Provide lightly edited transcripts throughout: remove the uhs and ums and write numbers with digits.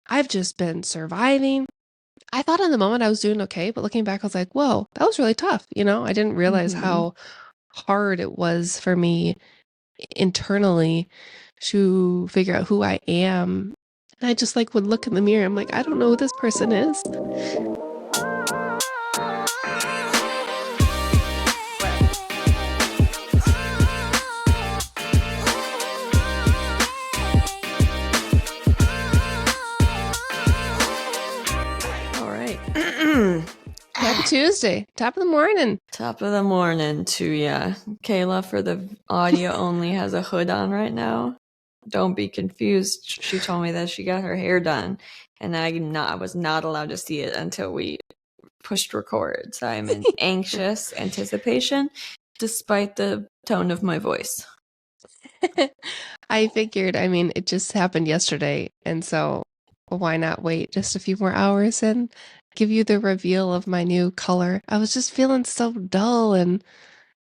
I've just been surviving. I thought in the moment I was doing okay, but looking back, I was like, whoa, that was really tough. I didn't realize Mm-hmm. how hard it was for me internally to figure out who I am. And I just like would look in the mirror. I'm like, I don't know who this person is. All right. Happy Tuesday, top of the morning. Top of the morning to ya. Kayla, for the audio only, has a hood on right now. Don't be confused. She told me that she got her hair done, and I was not allowed to see it until we pushed record. So I'm in anxious anticipation, despite the tone of my voice. I figured, it just happened yesterday, and so why not wait just a few more hours and give you the reveal of my new color? I was just feeling so dull, and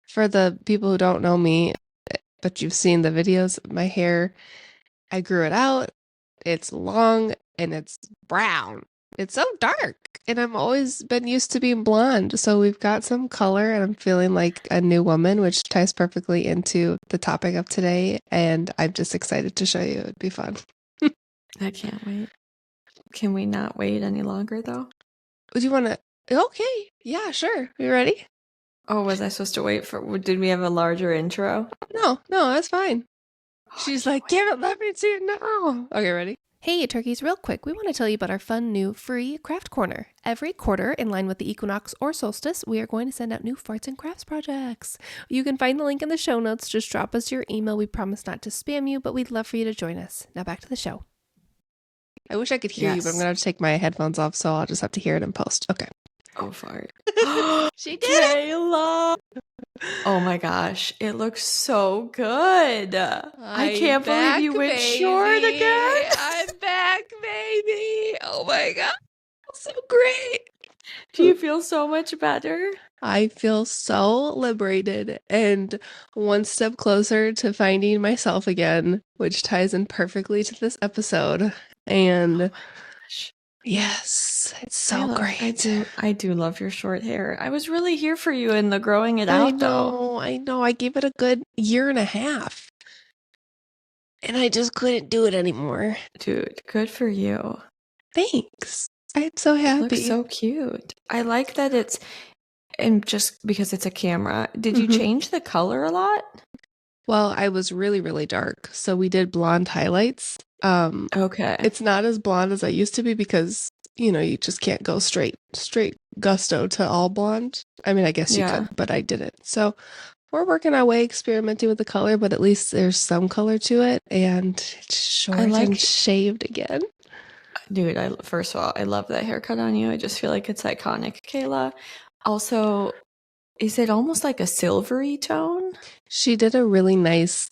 for the people who don't know me, but you've seen the videos, my hair, I grew it out. It's long and it's brown. It's so dark. And I've always been used to being blonde. So we've got some color and I'm feeling like a new woman, which ties perfectly into the topic of today. And I'm just excited to show you. It'd be fun. I can't wait. Can we not wait any longer, though? Would you want to? Okay. Yeah, sure. You ready? Oh, was I supposed to wait for? Did we have a larger intro? No, that's fine. She's like, wait. damn it, let me see it now. Okay, ready? Hey, turkeys, real quick, we want to tell you about our fun new free craft corner. Every quarter, in line with the equinox or solstice, we are going to send out new farts and crafts projects. You can find the link in the show notes. Just drop us your email. We promise not to spam you, but we'd love for you to join us. Now back to the show. I wish I could hear you, but I'm going to have to take my headphones off, so I'll just have to hear it in post. Okay. Oh, fart. She did it! Kayla! Oh my gosh, it looks so good. I can't believe you went short again. I'm back, baby. Oh my God. So great. Do you feel so much better? I feel so liberated and one step closer to finding myself again, which ties in perfectly to this episode. And oh my gosh. Yes, it's so great. I do love your short hair. I was really here for you in the growing it out, though. I know. I gave it a good year and a half. And I just couldn't do it anymore. Dude, good for you. Thanks. I'm so happy. It looks so cute. I like that it's, and just because it's a camera, did you change the color a lot? Well, I was really, really dark. So we did blonde highlights. Okay. It's not as blonde as I used to be because, you just can't go straight gusto to all blonde. I mean, I guess you could, but I didn't. So we're working our way, experimenting with the color, but at least there's some color to it. And it's short and shaved again. Dude, first of all, I love that haircut on you. I just feel like it's iconic, Kayla. Also, is it almost like a silvery tone? She did a really nice,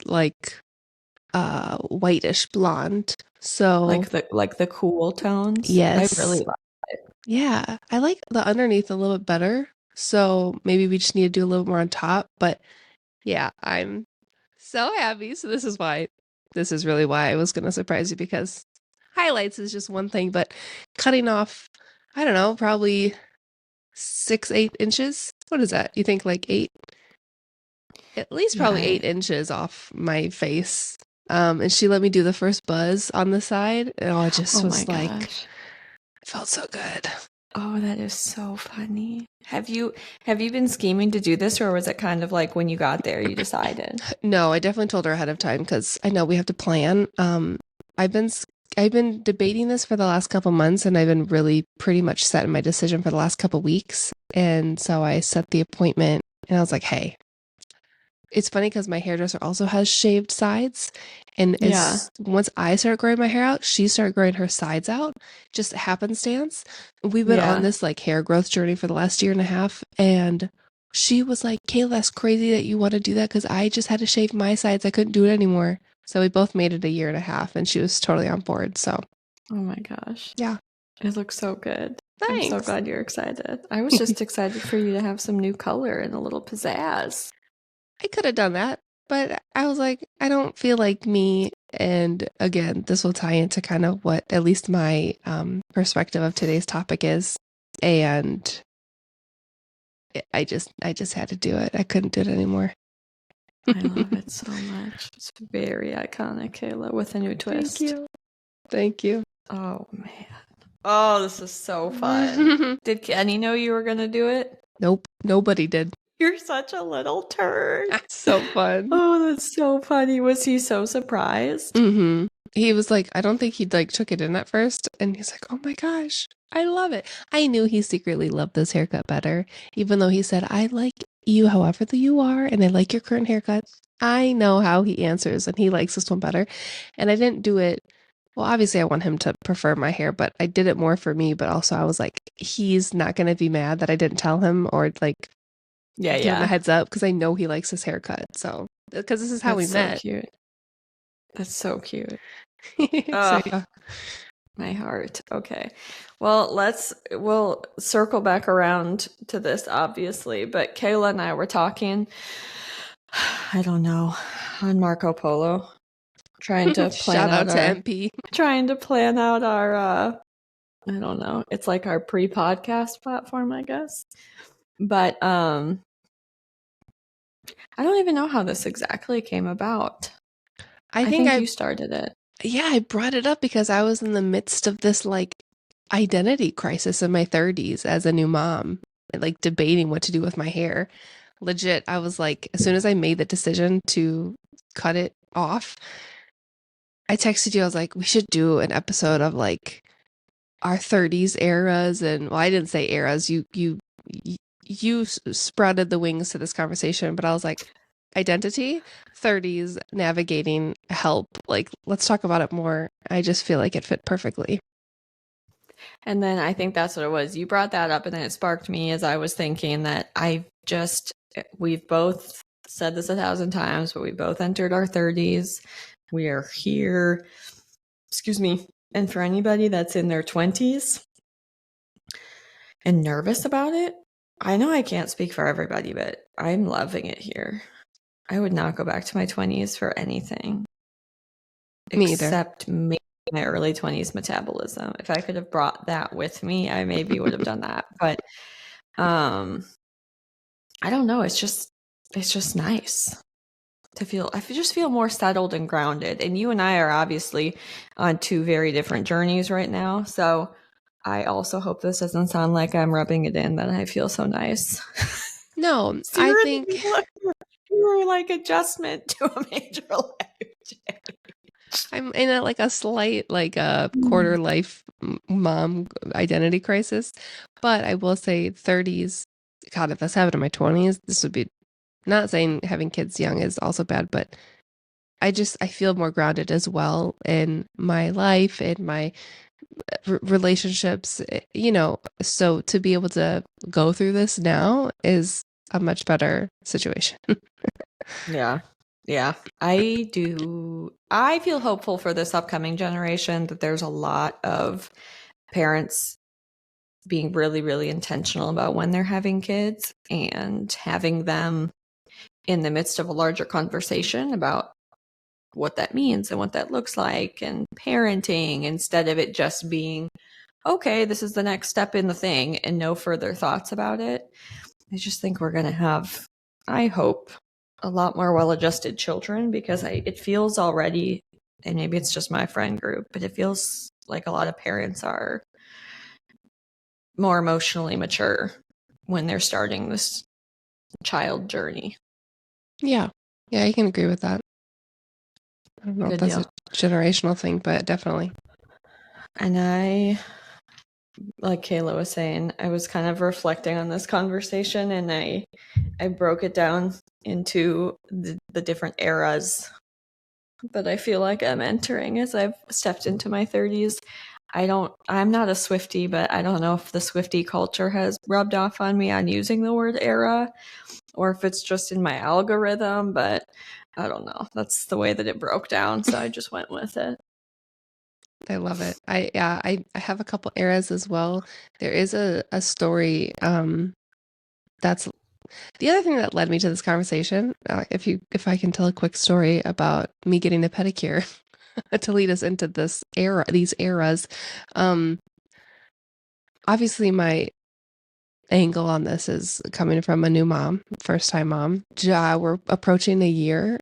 whitish blonde. So like the cool tones. Yes, I really like it. Yeah, I like the underneath a little bit better. So maybe we just need to do a little more on top. But yeah, I'm so happy. So this is really why I was going to surprise you, because highlights is just one thing, but cutting off, I don't know, probably 6-8 inches. What is that? You think like 8? At least probably 8 inches off my face. And she let me do the first buzz on the side. And I just was like, it felt so good. Oh, that is so funny. Have you been scheming to do this, or was it kind of like when you got there you decided? No, I definitely told her ahead of time because I know we have to plan. I've been debating this for the last couple months, and I've been really pretty much set in my decision for the last couple weeks. And so I set the appointment, and I was like, hey. It's funny because my hairdresser also has shaved sides. And once I started growing my hair out, she started growing her sides out. Just happenstance. We've been on this hair growth journey for the last year and a half. And she was like, Kayla, that's crazy that you want to do that because I just had to shave my sides. I couldn't do it anymore. So we both made it a year and a half, and she was totally on board. So. Oh my gosh. Yeah. It looks so good. Thanks. I'm so glad you're excited. I was just excited for you to have some new color and a little pizzazz. I could have done that. But I was like, I don't feel like me. And again, this will tie into kind of what at least my perspective of today's topic is. And I just had to do it. I couldn't do it anymore. I love it so much. It's very iconic, Kayla, with a new twist. Thank you. Thank you. Oh, man. Oh, this is so fun. Did Kenny know you were going to do it? Nope. Nobody did. You're such a little turd. That's so fun. Oh, that's so funny. Was he so surprised? Mm-hmm. He was like, I don't think he like took it in at first. And he's like, oh my gosh, I love it. I knew he secretly loved this haircut better, even though he said, I like you however you are, and I like your current haircut. I know how he answers, and he likes this one better. And I didn't do it. Well, obviously, I want him to prefer my hair, but I did it more for me. But also, I was like, he's not going to be mad that I didn't tell him or like give him a heads up because I know he likes his haircut. So, because this is how we met. Cute. That's so cute. So, yeah. My heart. Okay. Well, we'll circle back around to this, obviously. But Kayla and I were talking, I don't know, on Marco Polo. Trying to plan out to MP. Trying to plan out our I don't know. It's like our pre-podcast platform, I guess. But I don't even know how this exactly came about. I think you started it. Yeah, I brought it up because I was in the midst of this like identity crisis in my 30s as a new mom, like debating what to do with my hair. Legit, I was like, as soon as I made the decision to cut it off, I texted you. I was like, we should do an episode of like our 30s eras. And well, I didn't say eras. You sprouted the wings to this conversation, but I was like, identity, 30s, navigating, help. Like, let's talk about it more. I just feel like it fit perfectly. And then I think that's what it was. You brought that up, and then it sparked me as I was thinking that we've both said this 1,000 times, but we both entered our 30s. We are here. Excuse me. And for anybody that's in their 20s and nervous about it, I know I can't speak for everybody, but I'm loving it here. I would not go back to my 20s for anything. Me except maybe my early 20s metabolism. If I could have brought that with me, I maybe would have done that. But I don't know. It's just nice to feel. I just feel more settled and grounded. And you and I are obviously on two very different journeys right now. So I also hope this doesn't sound like I'm rubbing it in that I feel so nice. No, I think you were like adjustment to a major life change. I'm in a slight like a quarter life mom identity crisis, but I will say 30s. God, if this happened in my 20s, this would be, not saying having kids young is also bad, but I feel more grounded as well in my life, in my relationships, so to be able to go through this now is a much better situation. Yeah. I feel hopeful for this upcoming generation that there's a lot of parents being really, really intentional about when they're having kids and having them in the midst of a larger conversation about what that means and what that looks like and parenting, instead of it just being, okay, this is the next step in the thing and no further thoughts about it. I just think we're going to have, I hope, a lot more well-adjusted children, because it feels already, and maybe it's just my friend group, but it feels like a lot of parents are more emotionally mature when they're starting this child journey. Yeah, I can agree with that. I don't know if that's a generational thing, but definitely. And I, like Kayla was saying, I was kind of reflecting on this conversation, and I broke it down into the different eras that I feel like I'm entering as I've stepped into my 30s. I'm not a Swiftie, but I don't know if the Swiftie culture has rubbed off on me on using the word era, or if it's just in my algorithm, but I don't know. That's the way that it broke down, so I just went with it. I love it. I have a couple eras as well. There is a story that's The other thing that led me to this conversation, if I can tell a quick story about me getting a pedicure to lead us into these eras. Um, Obviously, my angle on this is coming from a new mom, first time mom. We're approaching a year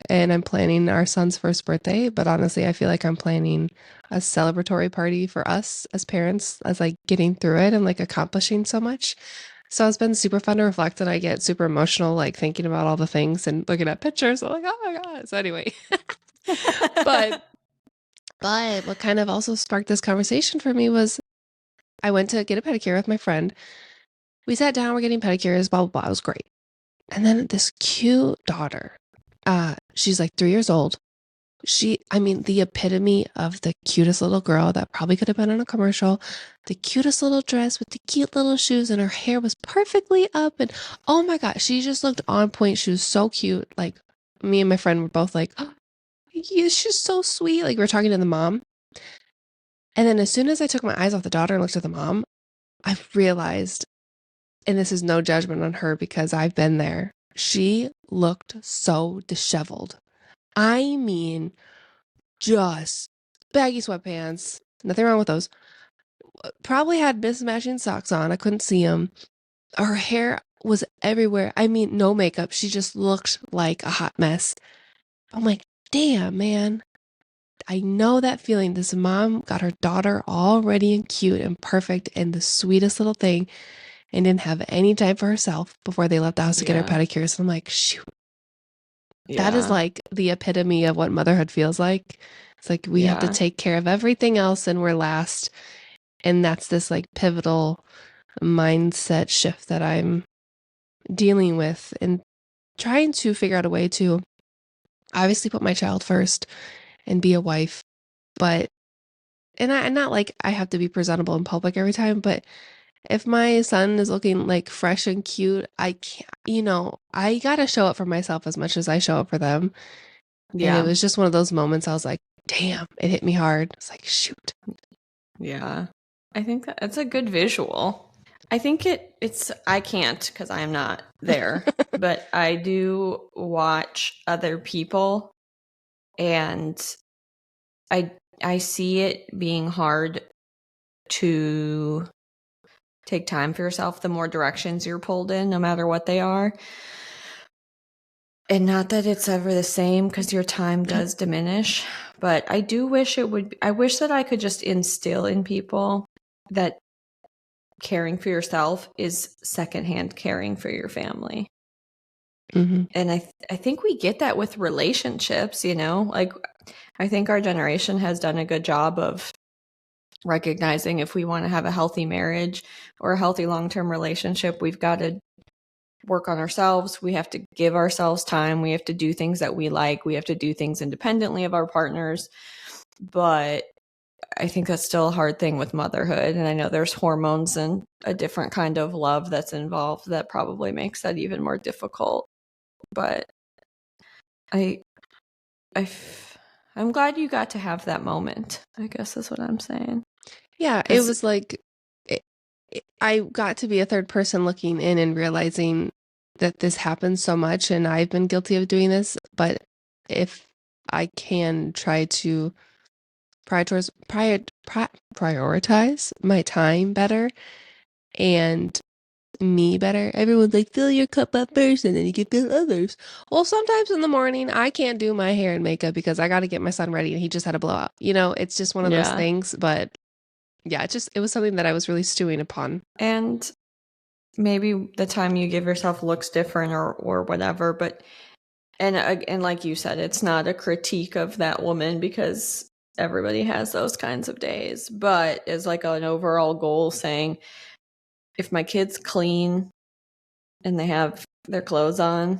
and I'm planning our son's first birthday, but honestly, I feel like I'm planning a celebratory party for us as parents, as like getting through it and like accomplishing so much. So it's been super fun to reflect, and I get super emotional, like thinking about all the things and looking at pictures. I'm like, oh my God. So anyway, but what kind of also sparked this conversation for me was I went to get a pedicure with my friend. We sat down, we're getting pedicures, blah, blah, blah. It was great. And then this cute daughter, she's like 3 years old. I mean, the epitome of the cutest little girl that probably could have been in a commercial. The cutest little dress with the cute little shoes, and her hair was perfectly up. And oh my God, she just looked on point. She was so cute. Like, me and my friend were both like, oh, she's so sweet. Like, we were talking to the mom. And then as soon as I took my eyes off the daughter and looked at the mom, I realized, and this is no judgment on her because I've been there, she looked so disheveled. I mean, just baggy sweatpants, nothing wrong with those. Probably had mismatching socks on. I couldn't see them. Her hair was everywhere. I mean, no makeup. She just looked like a hot mess. I'm like, damn, man. I know that feeling. This mom got her daughter all ready and cute and perfect and the sweetest little thing, and didn't have any time for herself before they left the house to get her pedicures. And I'm like, shoot. That is like the epitome of what motherhood feels like. It's like we have to take care of everything else and we're last. And that's this like pivotal mindset shift that I'm dealing with and trying to figure out a way to obviously put my child first and be a wife. But, and not like I have to be presentable in public every time, but if my son is looking like fresh and cute, I can't, I gotta show up for myself as much as I show up for them. Yeah. And it was just one of those moments I was like, damn, it hit me hard. It's like, shoot. Yeah. I think that's a good visual. I think I can't because I am not there, but I do watch other people and I see it being hard to take time for yourself the more directions you're pulled in, no matter what they are. And not that it's ever the same because your time does diminish, but I do wish I wish that I could just instill in people that caring for yourself is secondhand caring for your family. Mm-hmm. And I think we get that with relationships, like I think our generation has done a good job of recognizing if we want to have a healthy marriage or a healthy long-term relationship, we've got to work on ourselves. We have to give ourselves time. We have to do things that we like. We have to do things independently of our partners. But I think that's still a hard thing with motherhood. And I know there's hormones and a different kind of love that's involved that probably makes that even more difficult. But I'm glad you got to have that moment, I guess is what I'm saying. Yeah, it was like I got to be a third person looking in and realizing that this happens so much, and I've been guilty of doing this. But if I can try to prioritize my time better and me better. Everyone's like, fill your cup up first and then you can fill others. Well, sometimes in the morning I can't do my hair and makeup because I got to get my son ready and he just had a blowout. It's just one of those things. But yeah, it was something that I was really stewing upon. And maybe the time you give yourself looks different or whatever, but and like you said, it's not a critique of that woman because everybody has those kinds of days, but as like an overall goal saying, if my kid's clean and they have their clothes on,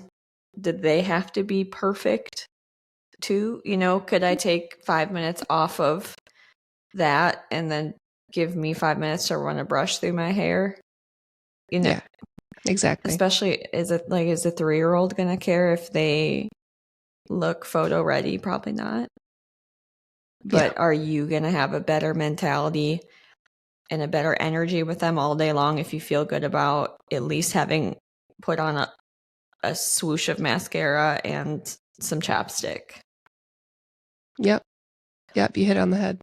did they have to be perfect too? Could I take 5 minutes off of that and then give me 5 minutes to run a brush through my hair? Yeah, exactly. Especially, is a 3-year-old going to care if they look photo ready? Probably not. But are you going to have a better mentality and a better energy with them all day long if you feel good about at least having put on a swoosh of mascara and some chapstick. Yep. You hit it on the head.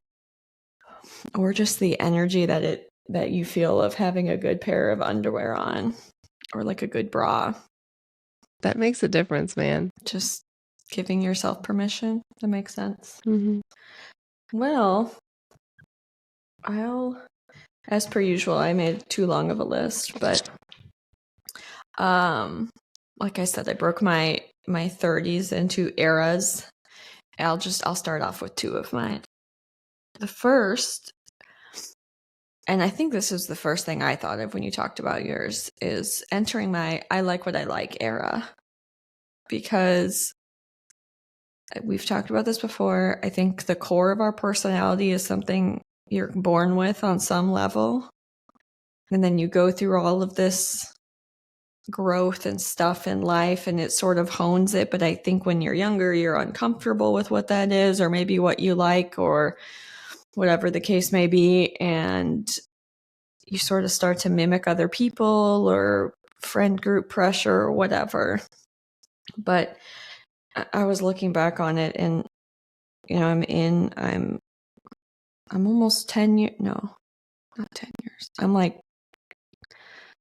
Or just the energy that you feel of having a good pair of underwear on, or like a good bra. That makes a difference, man. Just giving yourself permission. That makes sense. Mm-hmm. Well, as per usual, I made too long of a list, but like I said, I broke my 30s into eras. I'll start off with two of mine. The first, and I think this is the first thing I thought of when you talked about yours, is entering my I like what I like era. Because we've talked about this before. I think the core of our personality is something you're born with on some level. And then you go through all of this growth and stuff in life and it sort of hones it. But I think when you're younger, you're uncomfortable with what that is, or maybe what you like, or whatever the case may be. And you sort of start to mimic other people or friend group pressure or whatever. But I was looking back on it, and I'm almost 10 years, no, not 10 years. I'm like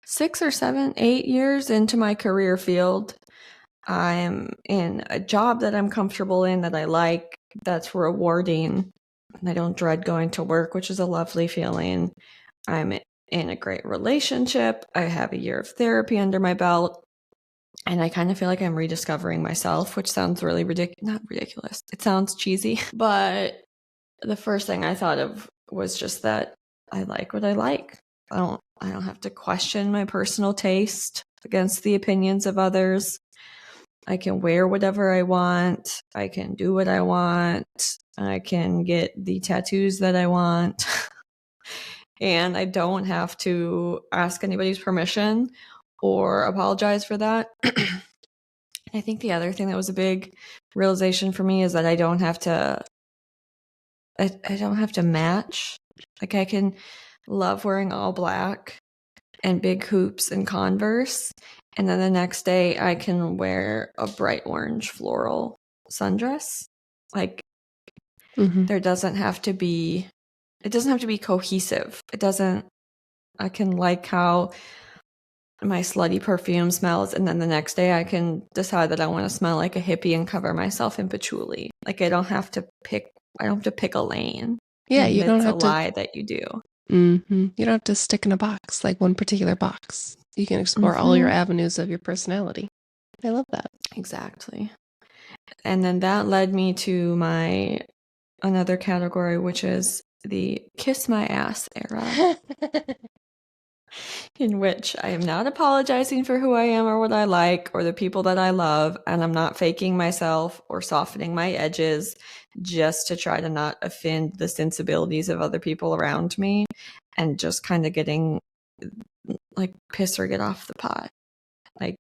6 or 7, 8 years into my career field. I'm in a job that I'm comfortable in, that I like, that's rewarding, and I don't dread going to work, which is a lovely feeling. I'm in a great relationship. I have a year of therapy under my belt. And I kind of feel like I'm rediscovering myself, which sounds really not ridiculous. It sounds cheesy. But the first thing I thought of was just that I like what I like. I don't have to question my personal taste against the opinions of others. I can wear whatever I want. I can do what I want. I can get the tattoos that I want. And I don't have to ask anybody's permission or apologize for that. I think the other thing that was a big realization for me is that I don't have to match. Like, I can love wearing all black and big hoops and Converse, and then the next day I can wear a bright orange floral sundress. Like, it doesn't have to be cohesive. I can like how my slutty perfume smells, and then the next day I can decide that I want to smell like a hippie and cover myself in patchouli. Like, I don't have to pick a lane. Yeah, you don't have to lie that you do. You don't have to stick in a box, like one particular box. You can explore all your avenues of your personality. I love that. Exactly. And then that led me to another category, which is the kiss my ass era. In which I am not apologizing for who I am or what I like or the people that I love, and I'm not faking myself or softening my edges just to try to not offend the sensibilities of other people around me, and just kind of getting like piss or get off the pot. Like,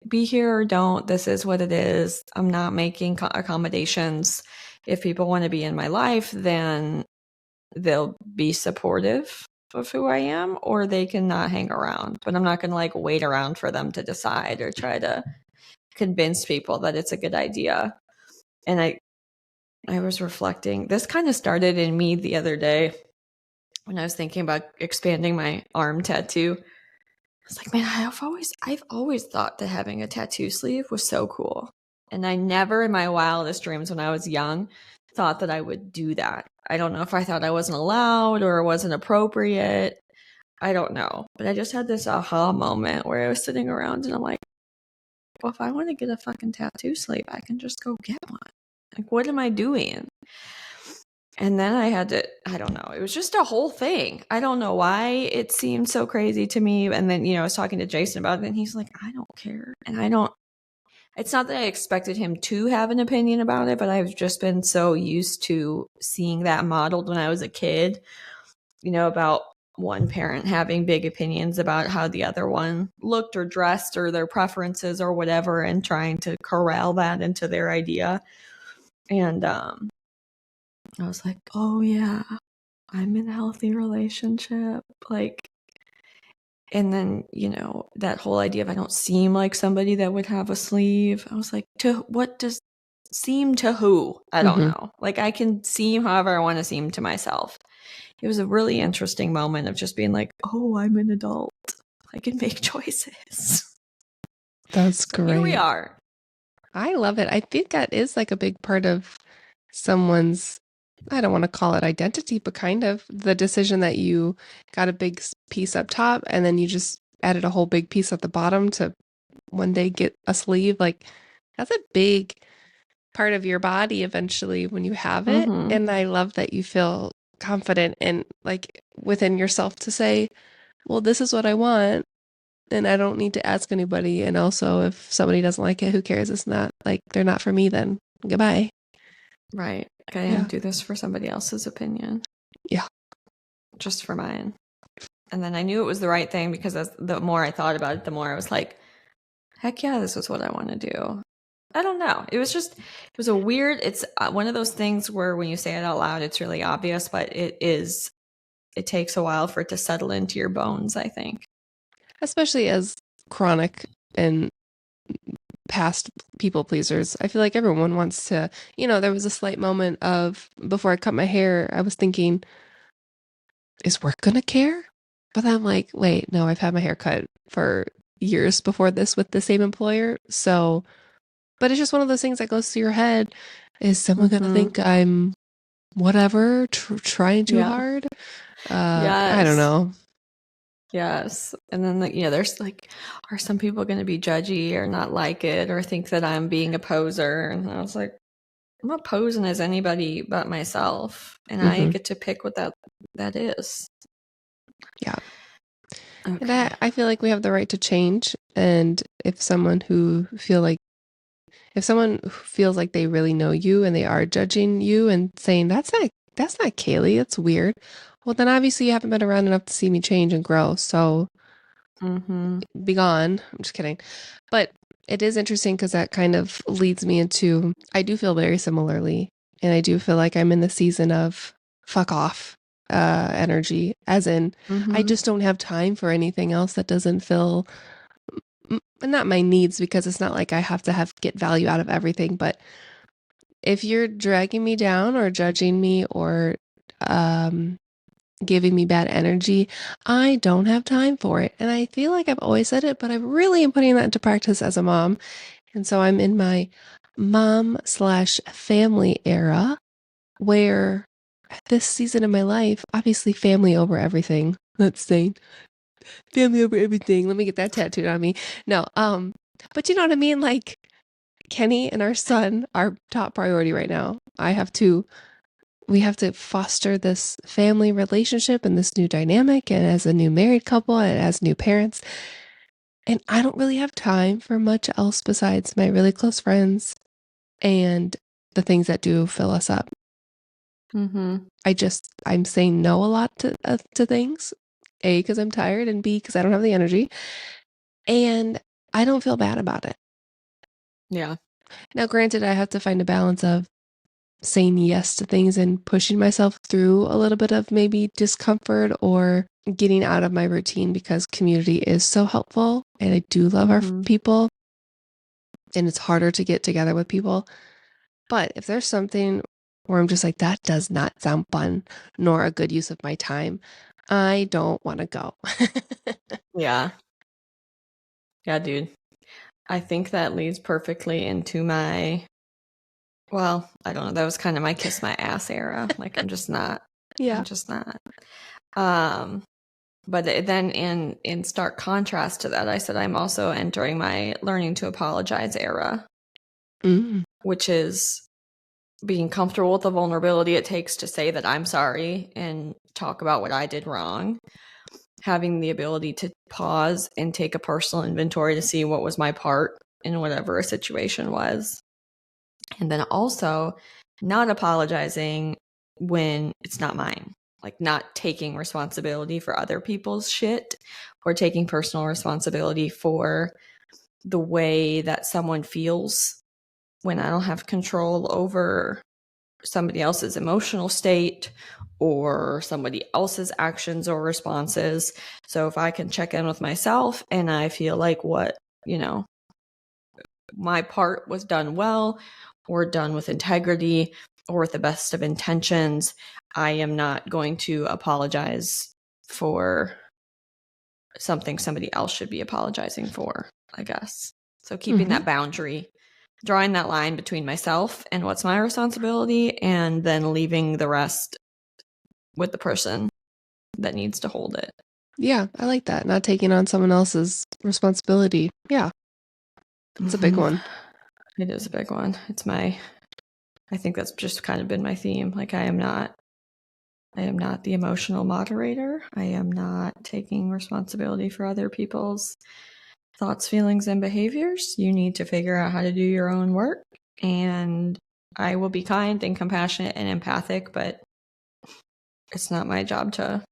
be here or don't, this is what it is. I'm not making accommodations. If people want to be in my life, then they'll be supportive of who I am, or they can not hang around. But I'm not going to like wait around for them to decide or try to convince people that it's a good idea. And I was reflecting. This kind of started in me the other day when I was thinking about expanding my arm tattoo. I was like, man, I've always thought that having a tattoo sleeve was so cool. And I never in my wildest dreams when I was young thought that I would do that. I don't know if I thought I wasn't allowed or it wasn't appropriate. I don't know. But I just had this aha moment where I was sitting around and I'm like, well, if I want to get a fucking tattoo sleeve, I can just go get one. Like, what am I doing? And then I don't know. It was just a whole thing. I don't know why it seemed so crazy to me. And then, I was talking to Jason about it and he's like, I don't care. And it's not that I expected him to have an opinion about it, but I've just been so used to seeing that modeled when I was a kid, about one parent having big opinions about how the other one looked or dressed or their preferences or whatever, and trying to corral that into their idea. And, I was like, oh yeah, I'm in a healthy relationship. Like, And then, that whole idea of I don't seem like somebody that would have a sleeve. I was like, to what does seem to who? I don't know. Like, I can seem however I want to seem to myself. It was a really interesting moment of just being like, oh, I'm an adult. I can make choices. That's So here we great. are. I love it. I think that is like a big part of someone's, I don't want to call it identity, but kind of the decision that you got a big piece up top and then you just added a whole big piece at the bottom to one day get a sleeve. Like, that's a big part of your body eventually when you have it. Mm-hmm. And I love that you feel confident and like within yourself to say, well, this is what I want. And I don't need to ask anybody. And also, if somebody doesn't like it, who cares? It's not like they're not for me then. Goodbye. Right. Like, I didn't do this for somebody else's opinion. Yeah. Just for mine. And then I knew it was the right thing because the more I thought about it, the more I was like, heck yeah, this is what I want to do. I don't know. It was a weird, it's one of those things where when you say it out loud, it's really obvious, but it takes a while for it to settle into your bones, I think. Especially as chronic and past people pleasers. I feel like everyone wants to, there was a slight moment of before I cut my hair, I was thinking, is work going to care? But then I'm like, wait, no, I've had my hair cut for years before this with the same employer. So, but it's just one of those things that goes through your head. Is someone going to think I'm whatever, trying too hard? I don't know. Yes. And then, there's like, are some people going to be judgy or not like it or think that I'm being a poser? And I was like, I'm not posing as anybody but myself. And I get to pick what that is. Yeah. Okay. And I feel like we have the right to change. And if someone feels like they really know you and they are judging you and saying, that's not Kaylee, it's weird. Well, then obviously you haven't been around enough to see me change and grow. So be gone. I'm just kidding. But it is interesting because that kind of leads me into, I do feel very similarly. And I do feel like I'm in the season of fuck off energy, as in, I just don't have time for anything else that doesn't fill not my needs, because it's not like I have to get value out of everything. But if you're dragging me down or judging me or giving me bad energy, I don't have time for it. And I feel like I've always said it, but I really am putting that into practice as a mom. And so I'm in my mom/family era where this season of my life, obviously family over everything. Let's say family over everything. Let me get that tattooed on me. No, but you know what I mean? Like, Kenny and our son are top priority right now. We have to foster this family relationship and this new dynamic, and as a new married couple and as new parents. And I don't really have time for much else besides my really close friends and the things that do fill us up. I'm saying no a lot to things. A, because I'm tired, and B, because I don't have the energy. And I don't feel bad about it. Yeah. Now, granted, I have to find a balance of saying yes to things and pushing myself through a little bit of maybe discomfort or getting out of my routine, because community is so helpful and I do love our people, and it's harder to get together with people. But if there's something where I'm just like, that does not sound fun nor a good use of my time, I don't want to go. Yeah. Yeah, dude. I think that leads perfectly into I don't know. That was kind of my kiss my ass era. Like, I'm just not. Yeah. I'm just not. But then in stark contrast to that, I said I'm also entering my learning to apologize era, which is being comfortable with the vulnerability it takes to say that I'm sorry and talk about what I did wrong. Having the ability to pause and take a personal inventory to see what was my part in whatever a situation was. And then also not apologizing when it's not mine. Like, not taking responsibility for other people's shit or taking personal responsibility for the way that someone feels when I don't have control over somebody else's emotional state or somebody else's actions or responses. So if I can check in with myself and I feel like what, my part was done well or done with integrity or with the best of intentions, I am not going to apologize for something somebody else should be apologizing for, I guess. So keeping that boundary, drawing that line between myself and what's my responsibility, and then leaving the rest with the person that needs to hold it. Yeah, I like that. Not taking on someone else's responsibility. Yeah. It's a big one. It is a big one. I think that's just kind of been my theme. Like I am not the emotional moderator. I am not taking responsibility for other people's thoughts, feelings, and behaviors. You need to figure out how to do your own work. And I will be kind and compassionate and empathic, but it's not my job to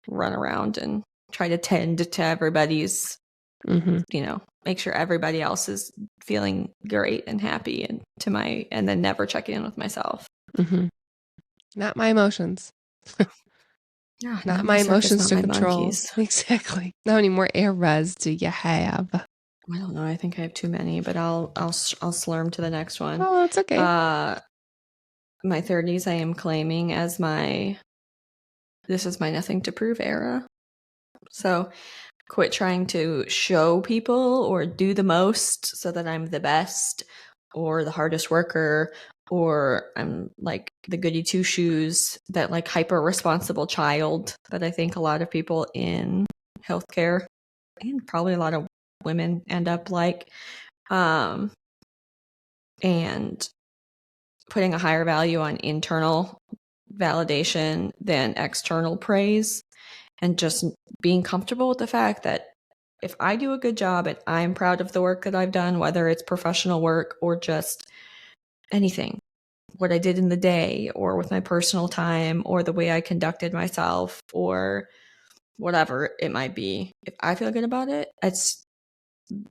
run around and try to tend to everybody's, make sure everybody else is feeling great and happy and then never checking in with myself. Not my emotions. Yeah, not my emotions to control. Monkeys. Exactly. How many more air res do you have? I don't know. I think I have too many, but I'll slurm to the next one. Oh, it's okay. My 30s, I am claiming as this is my nothing to prove era. So quit trying to show people or do the most so that I'm the best or the hardest worker, or I'm like the goody two shoes, that like hyper responsible child that I think a lot of people in healthcare and probably a lot of women end up like, and putting a higher value on internal validation than external praise, and just being comfortable with the fact that if I do a good job and I'm proud of the work that I've done, whether it's professional work or just anything, what I did in the day or with my personal time or the way I conducted myself or whatever it might be, if I feel good about it, it's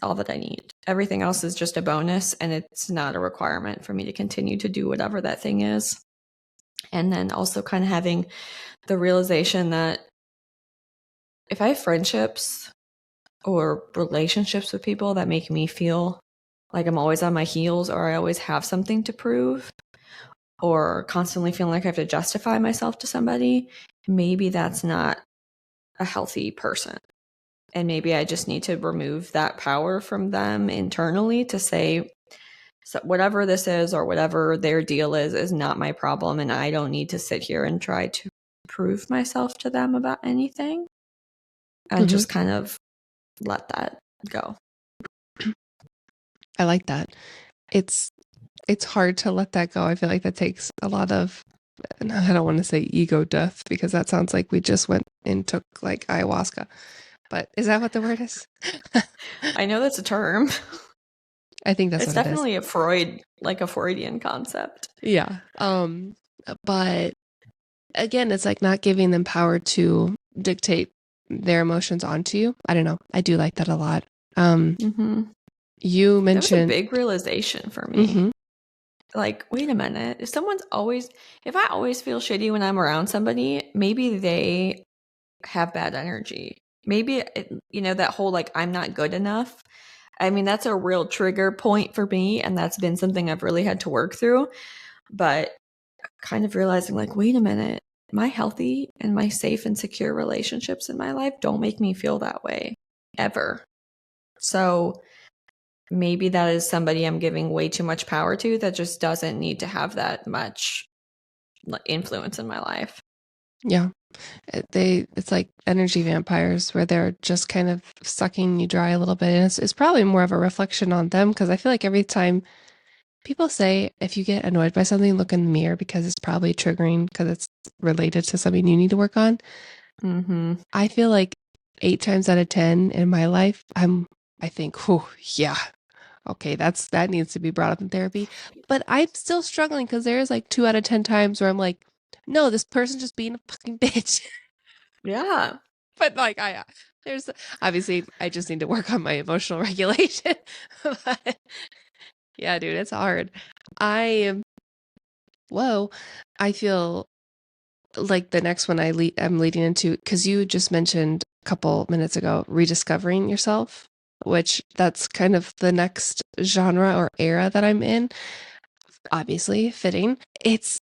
all that I need. Everything else is just a bonus, and it's not a requirement for me to continue to do whatever that thing is. And then also kind of having the realization that if I have friendships or relationships with people that make me feel like I'm always on my heels, or I always have something to prove, or constantly feeling like I have to justify myself to somebody, maybe that's not a healthy person. And maybe I just need to remove that power from them internally to say, so whatever this is or whatever their deal is not my problem. And I don't need to sit here and try to prove myself to them about anything. And just kind of let that go. I like that. It's hard to let that go. I feel like that takes a lot of, I don't want to say ego death because that sounds like we just went and took like ayahuasca. But is that what the word is? I know that's a term. I think that's it's what definitely it is. a Freudian concept. Yeah. But again, it's like not giving them power to dictate their emotions onto you. I don't know. I do like that a lot. You mentioned that was a big realization for me. Like, wait a minute. If I always feel shitty when I'm around somebody, maybe they have bad energy. Maybe, that whole, like, I'm not good enough. I mean, that's a real trigger point for me. And that's been something I've really had to work through. But kind of realizing, like, wait a minute, my healthy and my safe and secure relationships in my life don't make me feel that way ever. So maybe that is somebody I'm giving way too much power to that just doesn't need to have that much influence in my life. Yeah. It's like energy vampires where they're just kind of sucking you dry a little bit. And it's probably more of a reflection on them because I feel like every time people say if you get annoyed by something, look in the mirror because it's probably triggering because it's related to something you need to work on. I feel like 8 times out of 10 in my life, I think, oh, yeah, okay, that needs to be brought up in therapy. But I'm still struggling because there's like 2 out of 10 times where I'm like, no, this person's just being a fucking bitch. Yeah. But like, there's obviously, I just need to work on my emotional regulation. But yeah, dude, it's hard. I feel like the next one I'm leading into, because you just mentioned a couple minutes ago, rediscovering yourself, which that's kind of the next genre or era that I'm in. Obviously, fitting. It's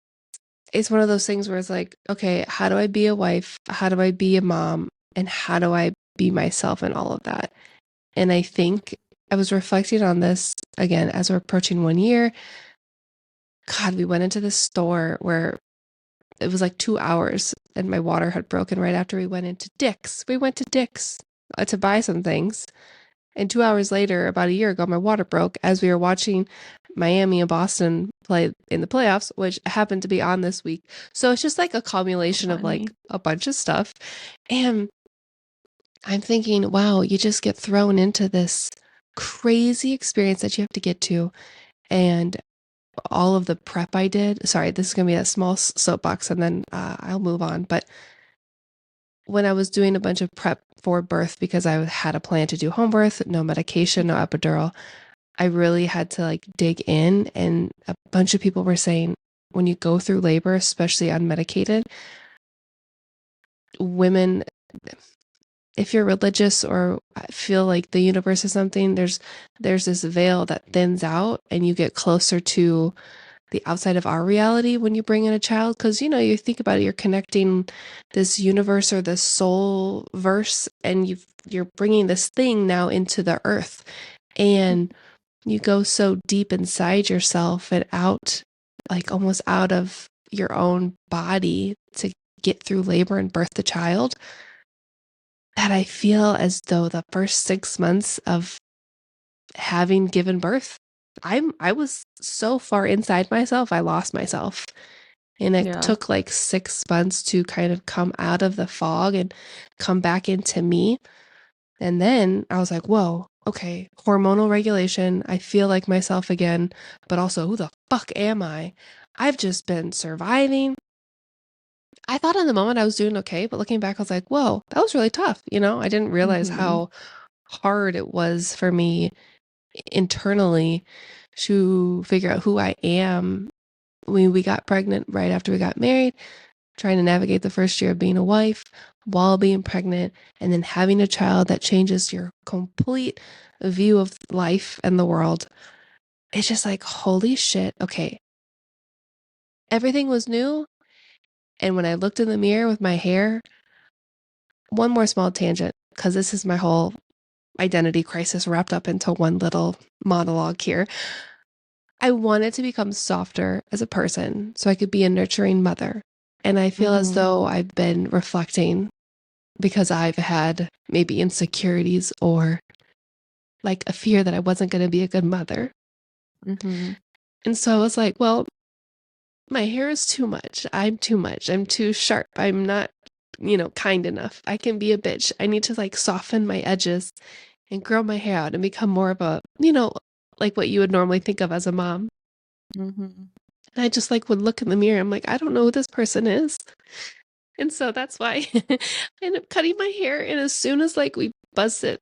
one of those things where it's like, okay, how do I be a wife? How do I be a mom? And how do I be myself and all of that? And I think I was reflecting on this again as we're approaching 1 year. God, we went into this store where it was like 2 hours and my water had broken right after we went into Dick's. We went to Dick's to buy some things. And 2 hours later, about a year ago, my water broke as we were watching Miami and Boston play in the playoffs, which happened to be on this week. So it's just like a culmination of like Funny. a bunch of stuff. And I'm thinking, wow, you just get thrown into this crazy experience that you have to get to. And all of the prep I did, sorry, this is going to be a small soapbox and then I'll move on. But when I was doing a bunch of prep for birth, because I had a plan to do home birth, no medication, no epidural, I really had to like dig in. And a bunch of people were saying, when you go through labor, especially unmedicated, women, if you're religious or feel like the universe is something, there's this veil that thins out and you get closer to the outside of our reality when you bring in a child. Because, you know, you think about it, you're connecting this universe or this soul verse, and you're bringing this thing now into the earth. And you go so deep inside yourself and out, like almost out of your own body to get through labor and birth the child, that I feel as though the first 6 months of having given birth, I was so far inside myself, I lost myself. And it Yeah. took like 6 months to kind of come out of the fog and come back into me. And then I was like, whoa, okay, hormonal regulation. I feel like myself again, but also, who the fuck am I? I've just been surviving. I thought in the moment I was doing okay, but looking back, I was like, whoa, that was really tough. You know, I didn't realize Mm-hmm. how hard it was for me internally to figure out who I am. We got pregnant right after we got married, trying to navigate the first year of being a wife while being pregnant, and then having a child that changes your complete view of life and the world. It's just like, holy shit. Okay. Everything was new. And when I looked in the mirror with my hair, one more small tangent, because this is my whole identity crisis wrapped up into one little monologue here. I wanted to become softer as a person so I could be a nurturing mother. And I feel as Mm-hmm. though I've been reflecting because I've had maybe insecurities or like a fear that I wasn't going to be a good mother. Mm-hmm. And so I was like, well, my hair is too much. I'm too much. I'm too sharp. I'm not, kind enough. I can be a bitch. I need to like soften my edges and grow my hair out and become more of a, like what you would normally think of as a mom. Mm-hmm. And I just like would look in the mirror. I'm like, I don't know who this person is. And so that's why I ended up cutting my hair. And as soon as like we buzzed it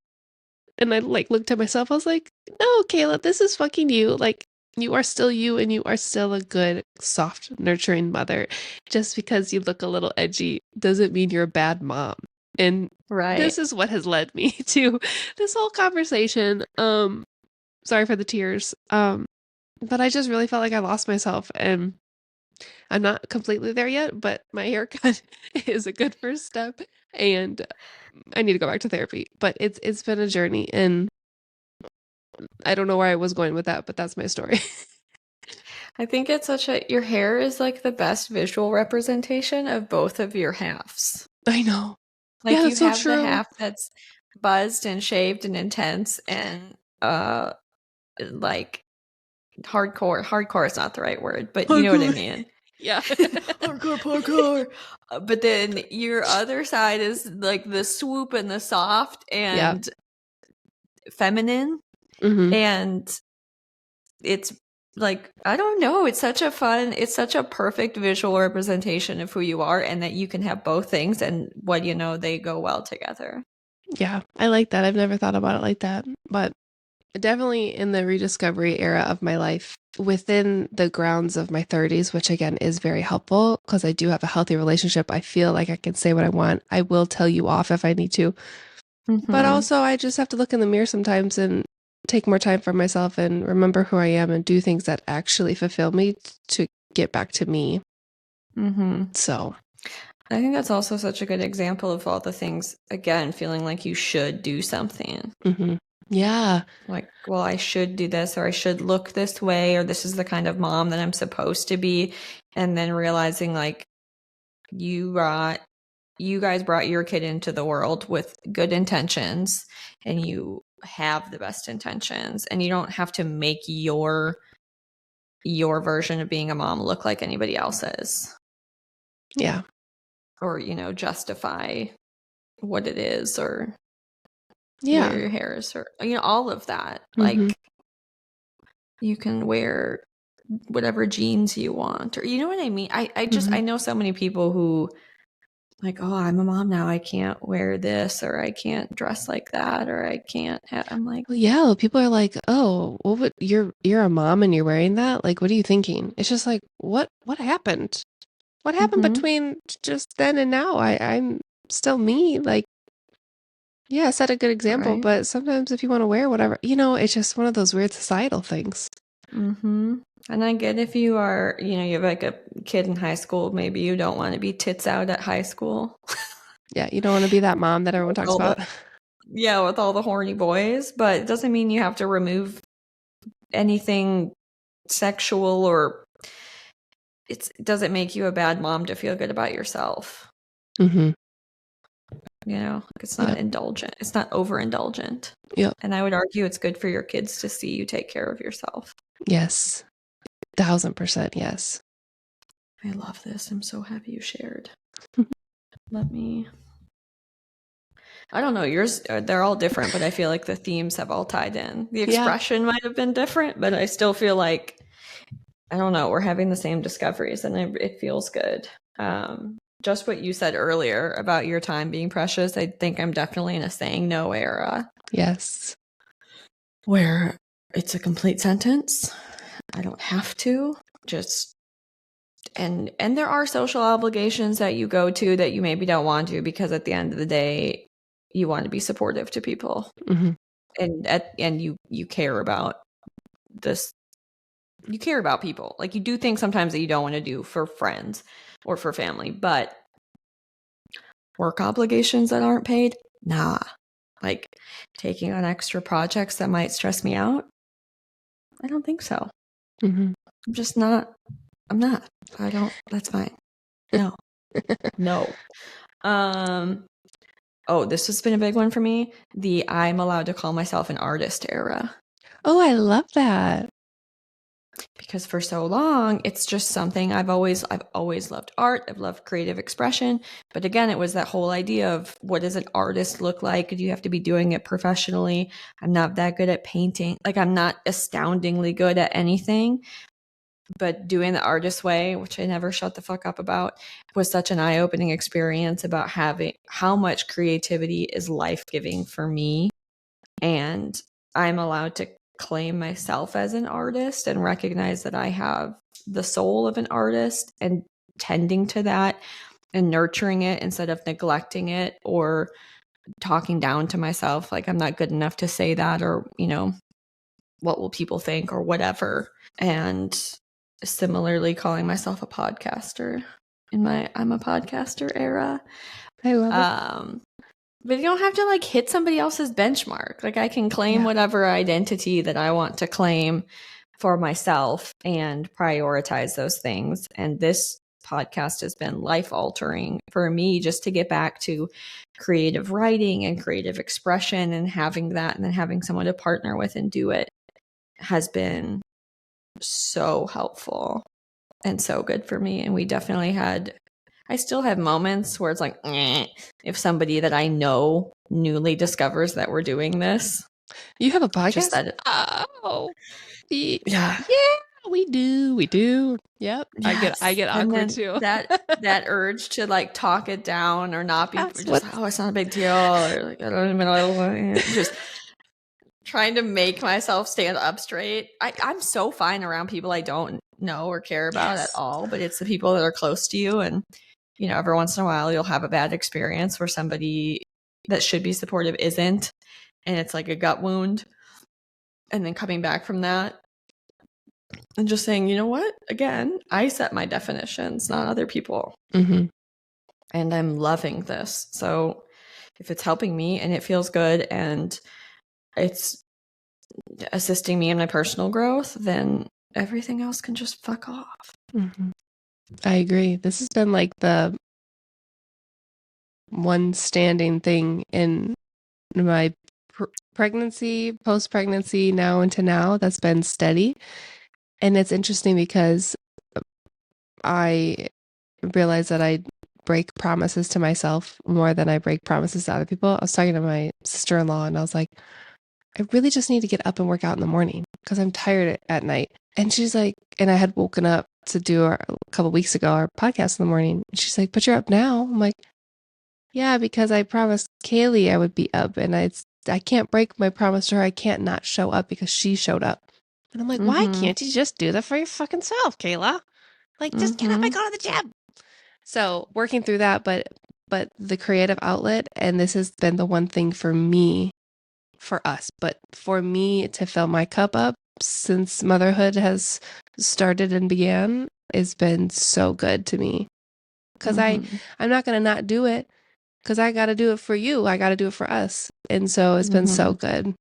and I like looked at myself, I was like, no, Kayla, this is fucking you. Like, you are still you and you are still a good, soft, nurturing mother. Just because you look a little edgy doesn't mean you're a bad mom. And Right. this is what has led me to this whole conversation. Sorry for the tears. But I just really felt like I lost myself, and I'm not completely there yet, but my haircut is a good first step, and I need to go back to therapy. But it's been a journey, and I don't know where I was going with that, but that's my story. I think it's your hair is like the best visual representation of both of your halves. I know. Like Yeah, you it's so have the true. half that's buzzed and shaved and intense and like hardcore is not the right word, but you know what I Hardcore. mean. Yeah. Hardcore parkour. But then your other side is like the swoop and the soft Yeah. and feminine, Mm-hmm. and it's like, I don't know, it's such a perfect visual representation of who you are, and that you can have both things, and what they go well together. Yeah, I like that. I've never thought about it like that, but definitely in the rediscovery era of my life, within the grounds of my 30s, which again is very helpful because I do have a healthy relationship. I feel like I can say what I want. I will tell you off if I need to. But Mm-hmm. also, I just have to look in the mirror sometimes and take more time for myself and remember who I am and do things that actually fulfill me to get back to me. Mm-hmm. So, I think that's also such a good example of all the things, again, feeling like you should do something. Yeah. Like, well, I should do this, or I should look this way, or this is the kind of mom that I'm supposed to be. And then realizing, like, you guys brought your kid into the world with good intentions, and you have the best intentions, and you don't have to make your version of being a mom look like anybody else's. Yeah. Or, justify what it is, or Yeah. wear your hairs, or all of that. Mm-hmm. Like, you can wear whatever jeans you want, or you know what I mean. I just I know so many people who, like, oh, I'm a mom now, I can't wear this, or I can't dress like that, or I can't I'm like, Well, yeah, people are like, "Oh, what would you're a mom and you're wearing that? Like, what are you thinking?" It's just like, what happened? What happened between just then and now? I'm still me. Like, yeah, set a good example, right. but sometimes if you want to wear whatever, it's just one of those weird societal things. And I get if you are, you have like a kid in high school, maybe you don't want to be tits out at high school. Yeah, you don't want to be that mom that everyone talks about. With all the horny boys, but it doesn't mean you have to remove anything sexual, or it doesn't make you a bad mom to feel good about yourself. Mm-hmm. It's not indulgent. It's not overindulgent. Yep. And I would argue it's good for your kids to see you take care of yourself. Yes. 1,000% yes. I love this. I'm so happy you shared. I don't know, yours, they're all different, but I feel like the themes have all tied in. The expression might have been different, but I still feel like, I don't know, we're having the same discoveries, and it feels good. Just what you said earlier about your time being precious, I think I'm definitely in a saying no era. Yes. Where it's a complete sentence. I don't have to. Just and there are social obligations that you go to that you maybe don't want to, because at the end of the day, you want to be supportive to people. Mm-hmm. And you care about this. You care about people. Like, you do things sometimes that you don't want to do for friends or for family, but work obligations that aren't paid, nah. Like, taking on extra projects that might stress me out, I don't think so. Mm-hmm. I'm just not. I'm not. I don't. That's fine. No. No. Oh, this has been a big one for me. The I'm allowed to call myself an artist era. Oh, I love that. Because for so long, it's just something I've always loved art. I've loved creative expression. But again, it was that whole idea of, what does an artist look like? Do you have to be doing it professionally? I'm not that good at painting. Like, I'm not astoundingly good at anything. But doing the artist way, which I never shut the fuck up about, was such an eye-opening experience about how much creativity is life-giving for me. And I'm allowed to claim myself as an artist and recognize that I have the soul of an artist, and tending to that and nurturing it instead of neglecting it or talking down to myself. Like, I'm not good enough to say that, or, what will people think, or whatever. And similarly, calling myself a podcaster in my I'm a podcaster era. I love it. But you don't have to, like, hit somebody else's benchmark. Like, I can claim whatever identity that I want to claim for myself and prioritize those things. And this podcast has been life altering for me, just to get back to creative writing and creative expression, and having that, and then having someone to partner with and do it, has been so helpful and so good for me. And we definitely I still have moments where it's like, if somebody that I know newly discovers that we're doing this. You have a podcast? Just that. Oh, yeah, we do. Yep. Yes. I get awkward too. that urge to, like, talk it down or not be, just, oh, it's not a big deal, or like, I don't even know, just trying to make myself stand up straight. I'm so fine around people I don't know or care about at all, but it's the people that are close to you. And, you know, every once in a while you'll have a bad experience where somebody that should be supportive isn't. And it's like a gut wound. And then coming back from that and just saying, you know what? Again, I set my definitions, not other people. Mm-hmm. And I'm loving this. So if it's helping me and it feels good and it's assisting me in my personal growth, then everything else can just fuck off. Mm-hmm. I agree. This has been like the one standing thing in my pregnancy, post-pregnancy, now into now, that's been steady. And it's interesting because I realize that I break promises to myself more than I break promises to other people. I was talking to my sister-in-law and I was like, I really just need to get up and work out in the morning because I'm tired at night. And she's like, and I had woken up to do a couple weeks ago our podcast in the morning. And she's like, but you're up now. I'm like, yeah, because I promised Kaylee I would be up, and I can't break my promise to her. I can't not show up because she showed up. And I'm like, why can't you just do that for your fucking self, Kayla? Like, just get up and go to the gym. So working through that, but the creative outlet, and this has been the one thing for me, for us, but for me to fill my cup up since motherhood has started and began, has been so good to me. Because I'm not going to not do it. Because I got to do it for you. I got to do it for us. And so it's been so good.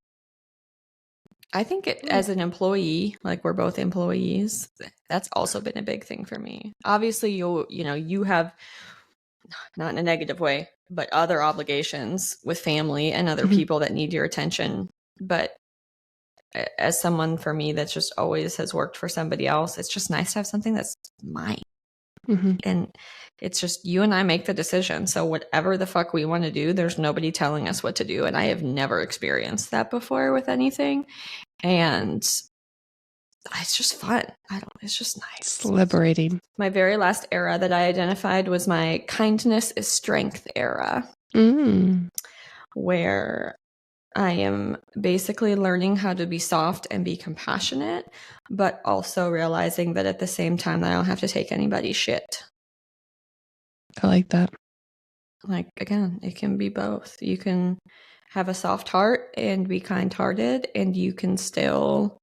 I think as an employee, like we're both employees, that's also been a big thing for me. Obviously, you have, not in a negative way, but other obligations with family and other people that need your attention. But as someone, for me, that just always has worked for somebody else, it's just nice to have something that's mine. And it's just you and I make the decision. So whatever the fuck we want to do, there's nobody telling us what to do. And I have never experienced that before with anything. And it's just fun. It's just nice. It's liberating. My very last era that I identified was my kindness is strength era, where I am basically learning how to be soft and be compassionate, but also realizing that at the same time that I don't have to take anybody's shit. I like that. Like, again, it can be both. You can have a soft heart and be kind-hearted, and you can still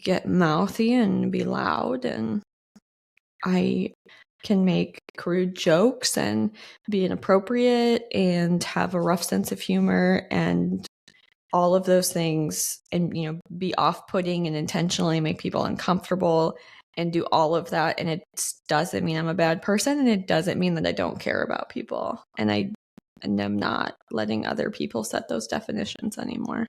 get mouthy and be loud. And I can make crude jokes and be inappropriate and have a rough sense of humor and all of those things, and be off-putting and intentionally make people uncomfortable and do all of that. And it doesn't mean I'm a bad person, and it doesn't mean that I don't care about people. And I'm not letting other people set those definitions anymore.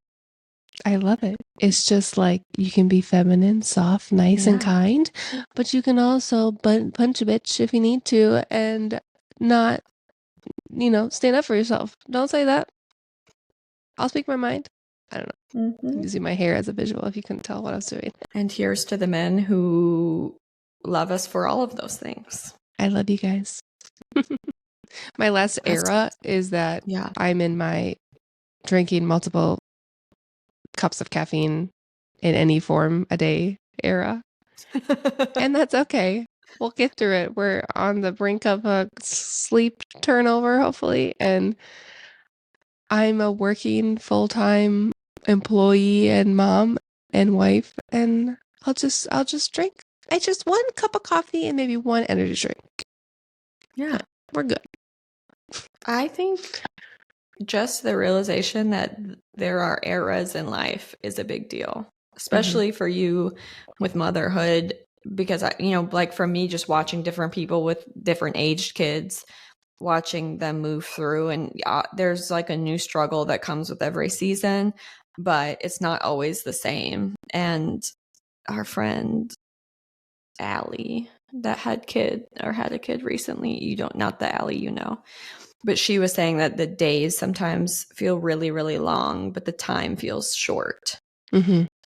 I love it. It's just like you can be feminine, soft, nice, and kind, but you can also punch a bitch if you need to and not, stand up for yourself. Don't say that. I'll speak my mind. I don't know. I'm using my hair as a visual if you couldn't tell what I was doing. And here's to the men who love us for all of those things. I love you guys. My last era is that I'm in my drinking multiple cups of caffeine in any form a day era. And that's okay. We'll get through it. We're on the brink of a sleep turnover, hopefully. And I'm a working full-time employee and mom and wife, and I'll just drink. I just one cup of coffee and maybe one energy drink. Yeah, we're good. I think just the realization that there are eras in life is a big deal, especially for you with motherhood, because like for me, just watching different people with different aged kids, watching them move through, and there's like a new struggle that comes with every season, but it's not always the same. And our friend Allie that had a kid recently, not the Allie, but she was saying that the days sometimes feel really, really long, but the time feels short.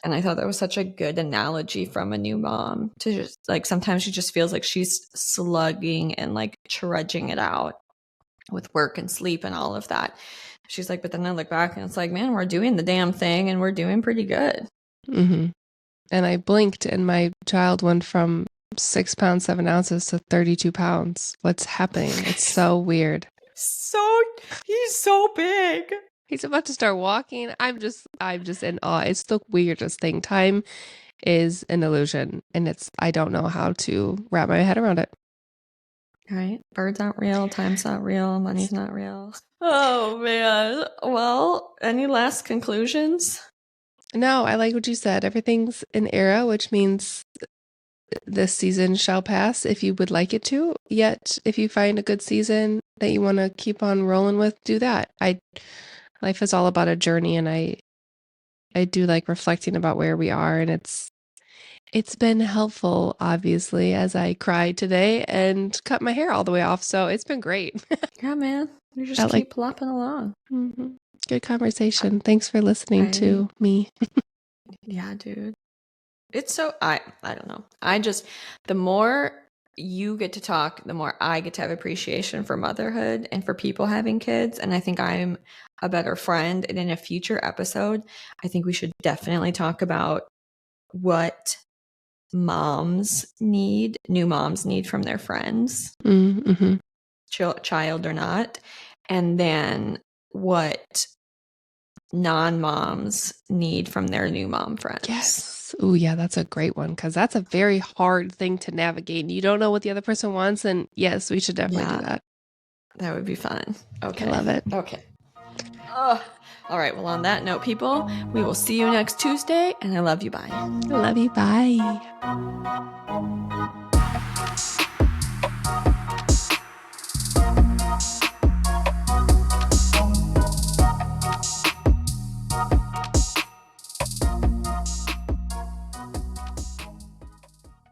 And I thought that was such a good analogy from a new mom, to just like sometimes she just feels like she's slugging and like trudging it out. with work and sleep and all of that. She's like, but then I look back and it's like, man, we're doing the damn thing and we're doing pretty good. Mm-hmm. And I blinked and my child went from 6 pounds, 7 ounces to 32 pounds. What's happening? It's so weird. He's so big. He's about to start walking. I'm just in awe. It's the weirdest thing. Time is an illusion, and I don't know how to wrap my head around it. Right? Birds aren't real, time's not real, money's not real. Oh man. Well, any last conclusions? No, I like what you said. Everything's an era, which means this season shall pass if you would like it to. Yet, if you find a good season that you want to keep on rolling with, do that. Life is all about a journey, and I do like reflecting about where we are, and it's been helpful, obviously, as I cried today and cut my hair all the way off. So it's been great. Yeah, man. You just keep plopping along. Mm-hmm. Good conversation. Thanks for listening to me. Yeah, dude. It's so, I don't know. The more you get to talk, the more I get to have appreciation for motherhood and for people having kids. And I think I'm a better friend. And in a future episode, I think we should definitely talk about what new moms need from their friends, Mm-hmm. child or not. And then what non-moms need from their new mom friends. Yes. Oh, yeah, that's a great one because that's a very hard thing to navigate. You don't know what the other person wants. And yes, we should definitely do that. That would be fun. Okay. I love it. Okay. All right. Well, on that note, people, we will see you next Tuesday. And I love you. Bye. I love you. Bye.